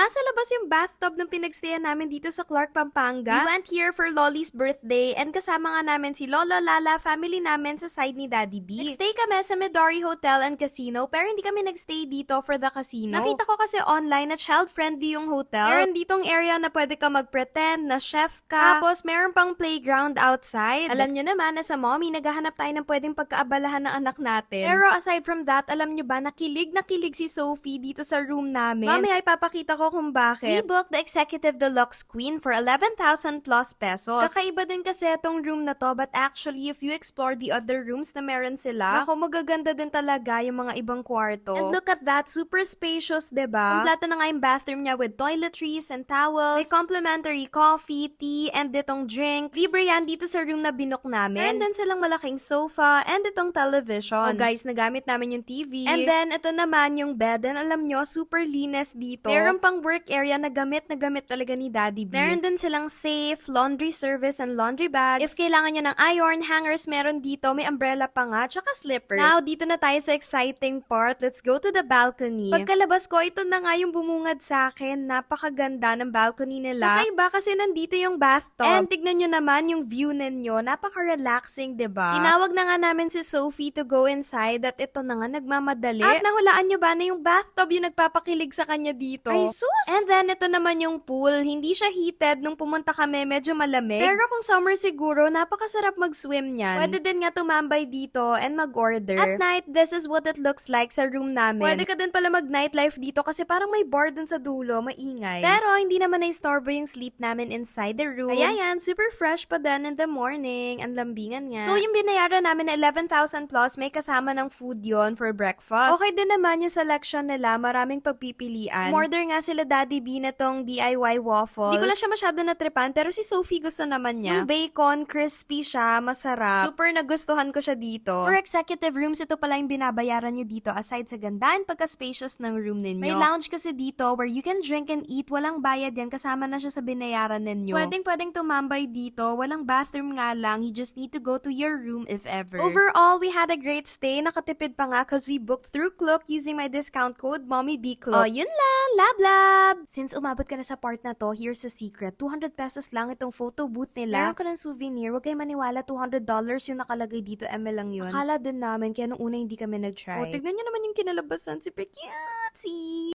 Nasa labas yung bathtub ng pinagstayan namin dito sa Clark, Pampanga. We went here for Lolly's birthday and kasama nga namin si Lolo, Lala, family namin sa side ni Daddy B. Nagstay kami sa Midori Hotel and Casino pero hindi kami nagstay dito for the casino. Nakita ko kasi online na child-friendly yung hotel. Meron ditong area na pwede ka mag-pretend na chef ka. Tapos meron pang playground outside. Alam nyo naman na sa mommy, naghahanap tayo ng pwedeng pagkaabalahan ng anak natin. Pero aside from that, alam nyo ba, nakilig si Sophie dito sa room namin. Mamaya ipapakita ko kung bakit. We booked the Executive Deluxe Queen for 11,000 plus pesos. Kakaiba din kasi itong room na to, but actually, if you explore the other rooms na meron sila, ako magaganda din talaga yung mga ibang kwarto. And look at that, super spacious, diba? Kompleto na nga yung bathroom niya with toiletries and towels. May complimentary coffee, tea, and ditong drinks. Libre yan dito sa room na binook namin. Meron din silang malaking sofa and itong television. Oh guys, nagamit namin yung TV. And then, ito naman yung bed. And alam nyo, super linis dito. Meron pang work area na gamit talaga ni Daddy B. Meron din silang safe, laundry service, and laundry bags. If kailangan nyo ng iron, hangers, meron dito. May umbrella pa nga, tsaka slippers. Now, dito na tayo sa exciting part. Let's go to the balcony. Pagkalabas ko, ito na nga yung bumungad sa akin. Napakaganda ng balcony nila. Kakaiba kasi nandito yung bathtub. And tignan nyo naman yung view ninyo. Napaka-relaxing, diba? Tinawag na nga namin si Sophie to go inside at ito na nga nagmamadali. At nahulaan nyo ba na yung bathtub yung nagpapakilig sa kanya dito? Ay, sus! And then, ito naman yung pool. Hindi siya heated. Nung pumunta kami, medyo malamig. Pero kung summer siguro, napakasarap mag-swim niyan. Pwede din nga tumambay dito and mag-order. At night, this is what it looks like sa room namin. Pwede ka din pala mag-nightlife dito kasi parang may bar dun sa dulo, maingay. Pero hindi naman na-istorbo yung sleep namin inside the room. Kaya yan, super fresh pa din in the morning. Ang lambingan nga. So, yung binayaran namin na 11,000 plus, may kasama ng food yon for breakfast. Okay din naman yung selection nila, maraming pagpipilian. Order nga sila Daddy B na tong DIY waffle. Hindi ko lang siya masyado natripan, pero si Sophie gusto naman niya. Yung bacon, crispy siya, masarap. Super nagustuhan ko siya dito. For executive rooms, ito pala yung binabayaran nyo dito aside sa ganda and pagka-spacious ng room ninyo. May lounge kasi dito where you can drink and eat. Walang bayad yan, kasama na siya sa binayaran ninyo. Pwedeng tumambay dito. Walang bathroom nga lang. You just need to go to your room if ever. Overall, we had a great stay. Nakatipid pa nga cause we booked through Klook using my discount code MommyBKlook. Oh, yun lang! Lab lab! Since umabot ka na sa part na to, here's a secret. 200 pesos lang itong photo booth nila. Meron ka ng souvenir. Huwag kayo maniwala, $200 yung nakalagay dito. ML lang yun. Akala din namin, kaya nung una hindi kami nag-try. Oh, tignan nyo naman yung kinalabasan. Super cute!